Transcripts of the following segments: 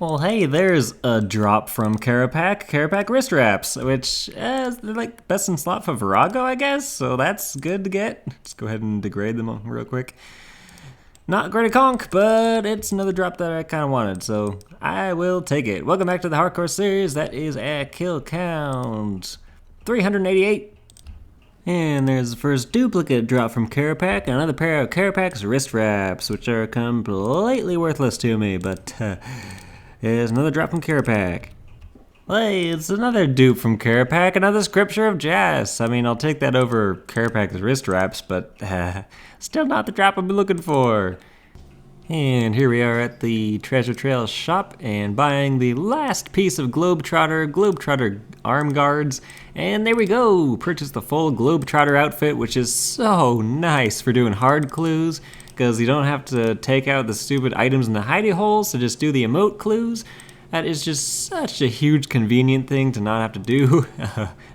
Well, hey, there's a drop from Kerapac wrist wraps, which they're like best in slot for Virago, I guess, so that's good to get. Just go ahead and degrade them real quick. Not great a conk, but it's another drop that I kind of wanted, so I will take it. Welcome back to the Hardcore series. That is at kill count 388. And there's the first duplicate drop from Kerapac, another pair of Kerapac's wrist wraps, which are completely worthless to me, but here's another drop from Kerapac. Hey, it's another dupe from Kerapac, another scripture of Jas. I mean, I'll take that over Kerapac's wrist wraps, but still not the drop I've been looking for. And here we are at the Treasure Trail shop and buying the last piece of Globetrotter arm guards. And there we go, purchased the full Globetrotter outfit, which is so nice for doing hard clues, because you don't have to take out the stupid items in the hidey holes to just do the emote clues. That is just such a huge convenient thing to not have to do,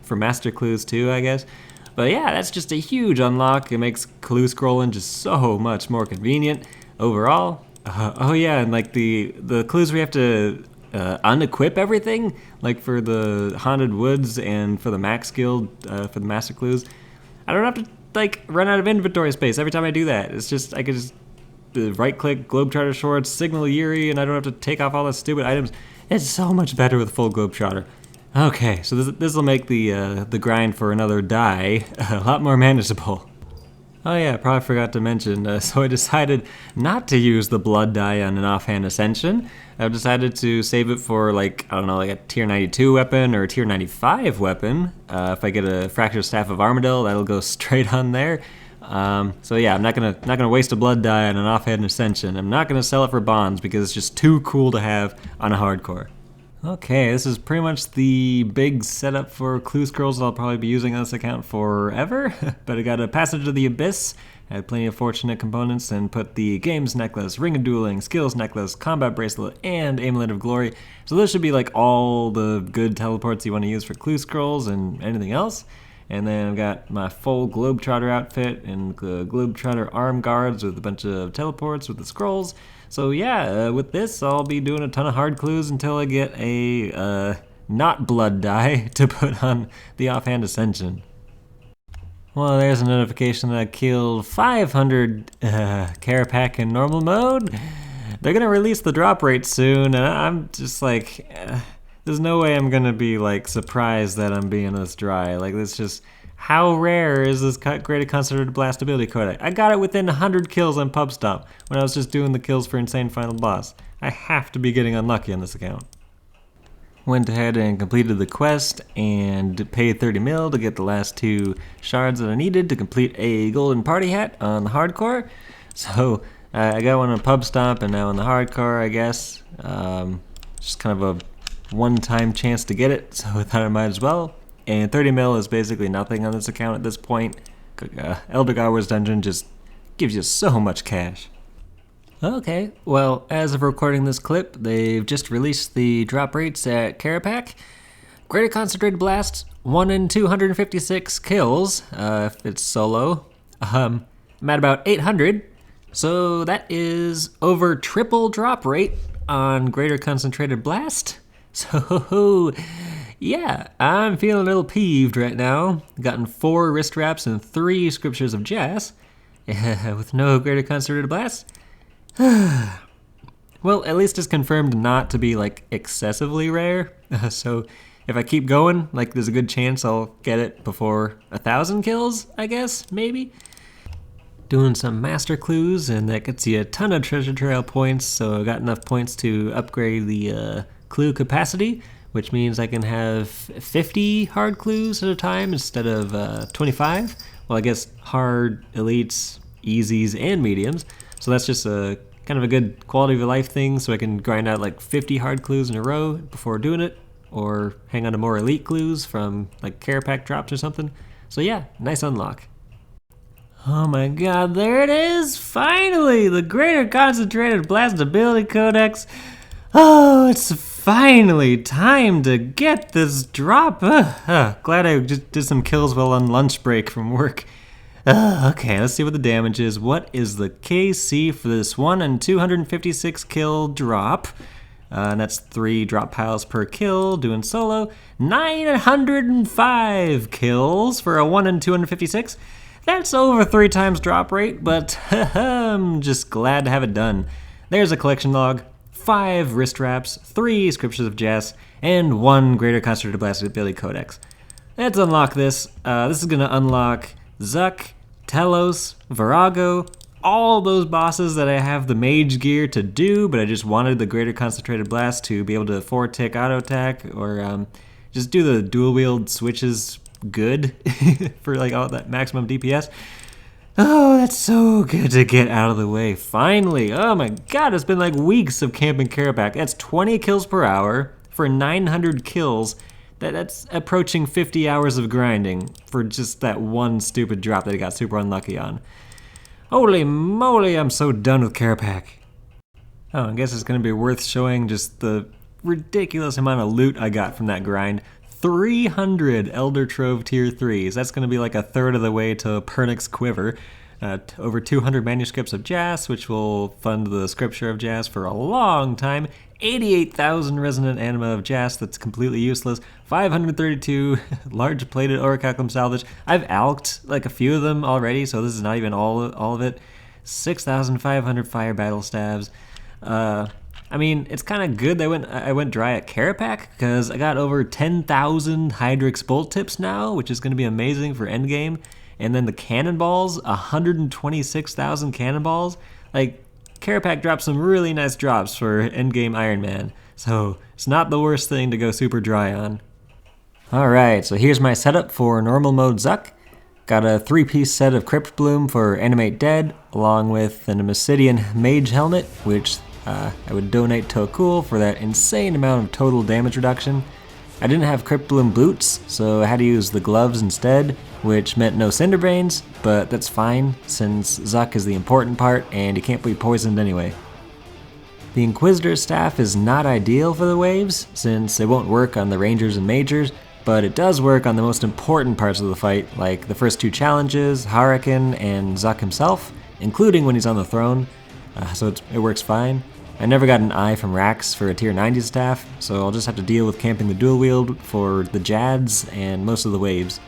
for master clues too, I guess. But yeah, that's just a huge unlock. It makes clue scrolling just so much more convenient overall. Oh yeah, and like the clues we have to unequip everything, like for the Haunted Woods and for the Max Guild, for the master clues. I don't have to like run out of inventory space every time I do that. It's just, I could just right click Globetrotter shorts, signal Yuri, and I don't have to take off all the stupid items. It's so much better with full Globetrotter. Okay, so this will make the grind for another die a lot more manageable. Oh yeah, I probably forgot to mention, so I decided not to use the blood die on an offhand ascension. I've decided to save it for like, I don't know, like a tier 92 weapon or a tier 95 weapon. If I get a fractured staff of Armadillo, that'll go straight on there. So yeah, I'm not gonna waste a blood die on an offhand ascension. I'm not gonna sell it for bonds because it's just too cool to have on a hardcore. Okay, this is pretty much the big setup for clue scrolls I'll probably be using on this account forever. But I got a Passage to the Abyss, had plenty of fortunate components, and put the Games Necklace, Ring of Dueling, Skills Necklace, Combat Bracelet, and Amulet of Glory. So those should be like all the good teleports you want to use for clue scrolls and anything else. And then I've got my full Globetrotter outfit and the Globetrotter arm guards with a bunch of teleports with the scrolls. So yeah, with this I'll be doing a ton of hard clues until I get a not blood die to put on the offhand ascension. Well, there's a notification that I killed 500 Kerapac in normal mode. They're gonna release the drop rate soon, and I'm just like, there's no way I'm gonna be like surprised that I'm being this dry. Like, it's just, how rare is this Greater Concentrated Blast ability Codex? I got it within 100 kills on Pub Stomp when I was just doing the kills for Insane Final Boss. I have to be getting unlucky on this account. Went ahead and completed the quest and paid 30 mil to get the last 2 shards that I needed to complete a golden party hat on the hardcore. So I got one on Pub Stomp and now on the hardcore, I guess. Just kind of a one-time chance to get it, so I thought I might as well. And 30 mil is basically nothing on this account at this point. Elder Garwar's Dungeon just gives you so much cash. Okay, well, as of recording this clip, they've just released the drop rates at Kerapac. Greater Concentrated Blast, 1 in 256 kills, if it's solo. I'm at about 800, so that is over triple drop rate on Greater Concentrated Blast. So, yeah, I'm feeling a little peeved right now. Gotten 4 wrist wraps and 3 scriptures of Jas, with no Greater Concentrated Blast. Well, at least it's confirmed not to be like excessively rare. So if I keep going, like there's a good chance I'll get it before 1,000 kills, I guess, maybe. Doing some master clues, and that gets you a ton of treasure trail points, so I got enough points to upgrade the clue capacity, which means I can have 50 hard clues at a time instead of 25. Well, I guess hard, elites, easies, and mediums. So that's just a kind of a good quality of life thing, so I can grind out like 50 hard clues in a row before doing it, or hang on to more elite clues from like Kerapac drops or something. So yeah, nice unlock. Oh my god, there it is! Finally! The Greater Concentrated Blast Ability Codex! Oh, it's finally time to get this drop! Glad I just did some kills while on lunch break from work. Okay, let's see what the damage is. What is the KC for this 1 in 256 kill drop? And that's 3 drop piles per kill, doing solo. 905 kills for a 1 in 256. That's over 3 times drop rate, but I'm just glad to have it done. There's a collection log, 5 wrist wraps, 3 scriptures of Jas, and 1 greater concentrated blast ability Codex. Let's unlock this. This is going to unlock Zuck, Telos, Virago, all those bosses that I have the mage gear to do, but I just wanted the greater concentrated blast to be able to 4-tick auto attack, or just do the dual wield switches good for like all that maximum DPS. Oh, that's so good to get out of the way. Finally. Oh my god, it's been like weeks of camping Kerapac. That's 20 kills per hour for 900 kills. That's approaching 50 hours of grinding for just that one stupid drop that I got super unlucky on. Holy moly, I'm so done with Kerapac. Oh, I guess it's going to be worth showing just the ridiculous amount of loot I got from that grind. 300 Elder Trove Tier 3s. That's going to be like a third of the way to Pernix Quiver. Over 200 manuscripts of Jas, which will fund the scripture of Jas for a long time. 88,000 resonant anima of Jas that's completely useless. 532 large plated orichalcum salvage. I've alked like a few of them already, so this is not even all of it. 6,500 fire battle stabs. I mean, it's kind of good that I went dry at Kerapac, because I got over 10,000 Hydrix bolt tips now, which is going to be amazing for endgame. And then the cannonballs, 126,000 cannonballs. Like, Kerapac dropped some really nice drops for endgame Ironman, so it's not the worst thing to go super dry on. Alright, so here's my setup for normal mode Zuck. Got a 3-piece set of Crypt Bloom for Animate Dead, along with an Obsidian Mage Helmet, which I would donate to Cool for that insane amount of total damage reduction. I didn't have Crypt Bloom boots, so I had to use the gloves instead, which meant no Cinderbrains, but that's fine, since Zuck is the important part, and he can't be poisoned anyway. The Inquisitor's staff is not ideal for the waves, since it won't work on the Rangers and Majors, but it does work on the most important parts of the fight, like the first 2 challenges, Hurricane and Zuck himself, including when he's on the throne, so it works fine. I never got an eye from Rax for a tier 90 staff, so I'll just have to deal with camping the dual wield for the Jads and most of the waves.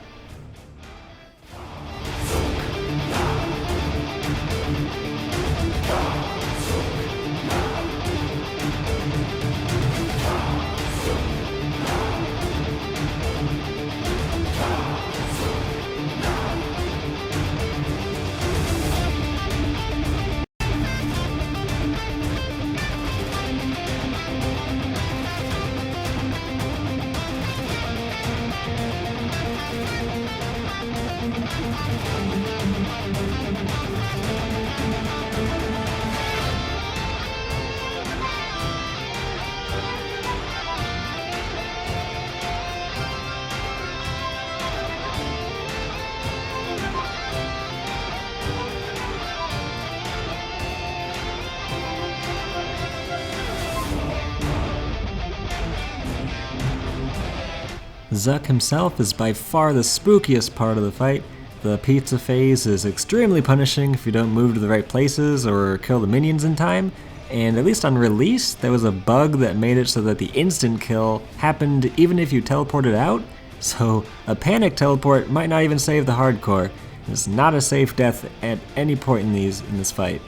Zuck himself is by far the spookiest part of the fight. The pizza phase is extremely punishing if you don't move to the right places or kill the minions in time, and at least on release, there was a bug that made it so that the instant kill happened even if you teleported out, so a panic teleport might not even save the hardcore. It's not a safe death at any point in this fight.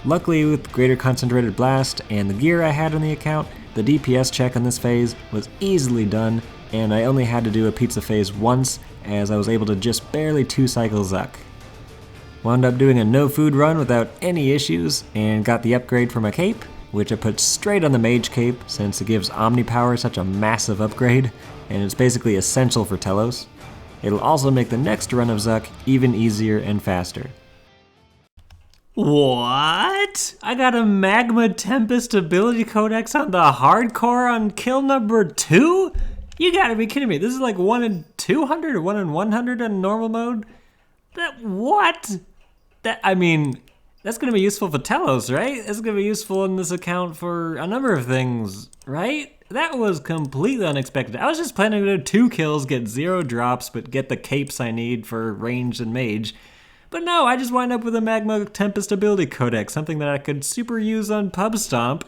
Luckily, with greater concentrated blast and the gear I had on the account, the DPS check on this phase was easily done, and I only had to do a pizza phase once, as I was able to just barely 2-cycle Zuck. Wound up doing a no food run without any issues, and got the upgrade for my cape, which I put straight on the mage cape since it gives Omni Power such a massive upgrade, and it's basically essential for Telos. It'll also make the next run of Zuck even easier and faster. What? I got a Magma Tempest ability Codex on the hardcore on kill number 2? You gotta be kidding me. This is like 1 in 200 or 1 in 100 on normal mode? What? I mean, that's gonna be useful for Telos, right? It's gonna be useful in this account for a number of things, right? That was completely unexpected. I was just planning to do 2 kills, get 0 drops, but get the capes I need for range and mage. But no, I just wind up with a Magma Tempest ability Codex, something that I could super use on Pub Stomp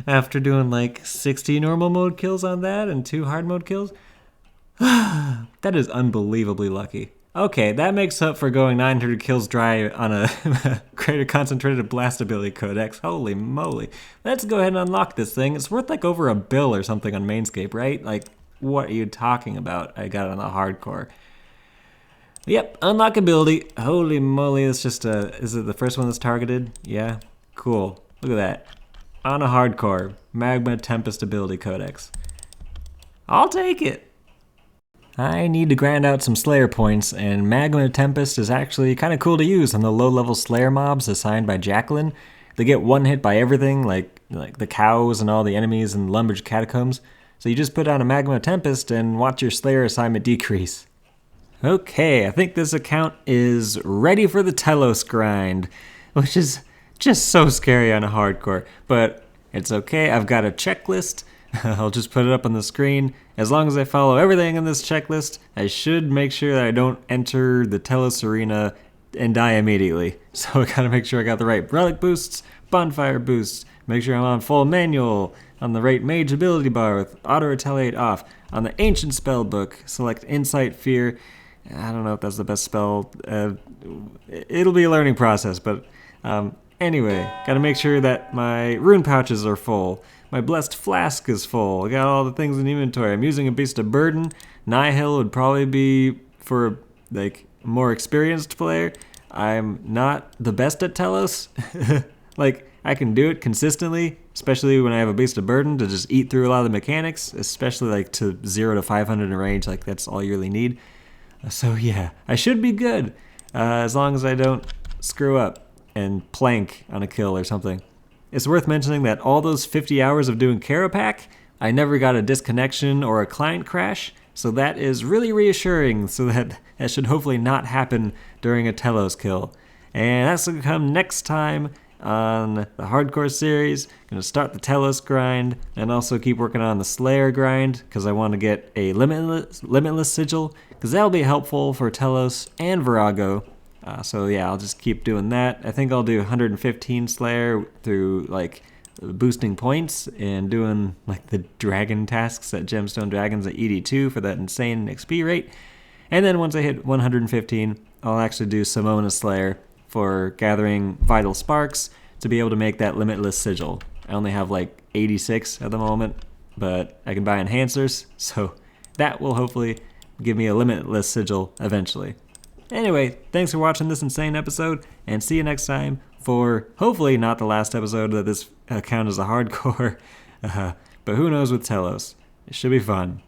after doing like 60 normal mode kills on that and 2 hard mode kills. That is unbelievably lucky. Okay, that makes up for going 900 kills dry on a greater concentrated blast ability Codex. Holy moly. Let's go ahead and unlock this thing. It's worth like over $1 bill or something on Mainscape, right? Like, what are you talking about? I got it on the hardcore. Yep, unlock ability. Holy moly, it's just is it the first one that's targeted? Yeah, cool. Look at that. On a hardcore, Magma Tempest ability Codex. I'll take it. I need to grind out some Slayer points, and Magma Tempest is actually kind of cool to use on the low-level Slayer mobs assigned by Jacqueline. They get one hit by everything, like the cows and all the enemies in Lumber's Catacombs. So you just put on a Magma Tempest and watch your Slayer assignment decrease. Okay, I think this account is ready for the Telos grind, which is just so scary on a hardcore, but it's okay. I've got a checklist. I'll just put it up on the screen. As long as I follow everything in this checklist, I should make sure that I don't enter the Telos arena and die immediately. So I gotta make sure I got the right relic boosts, bonfire boosts, make sure I'm on full manual, on the right mage ability bar with auto retaliate off, on the ancient spell book, select insight fear. I don't know if that's the best spell. It'll be a learning process, but anyway, gotta make sure that my rune pouches are full. My blessed flask is full. I got all the things in the inventory. I'm using a beast of burden. Nihil would probably be for like a more experienced player. I'm not the best at Telos. Like, I can do it consistently, especially when I have a beast of burden to just eat through a lot of the mechanics, especially like to 0 to 500 in range. Like, that's all you really need. So yeah, I should be good as long as I don't screw up and plank on a kill or something. It's worth mentioning that all those 50 hours of doing Kerapac, I never got a disconnection or a client crash, so that is really reassuring, so that should hopefully not happen during a Telos kill. And that's going to come next time on the Hardcore series. Going to start the Telos grind and also keep working on the Slayer grind because I want to get a limitless sigil because that'll be helpful for Telos and Virago. So yeah, I'll just keep doing that. I think I'll do 115 Slayer through like boosting points and doing like the dragon tasks at Gemstone Dragons at ED2 for that insane XP rate. And then once I hit 115, I'll actually do Simona Slayer for gathering vital sparks to be able to make that limitless sigil. I only have like 86 at the moment, but I can buy enhancers, so that will hopefully give me a limitless sigil eventually. Anyway, thanks for watching this insane episode, and see you next time for hopefully not the last episode that this account is a hardcore, but who knows with Telos. It should be fun.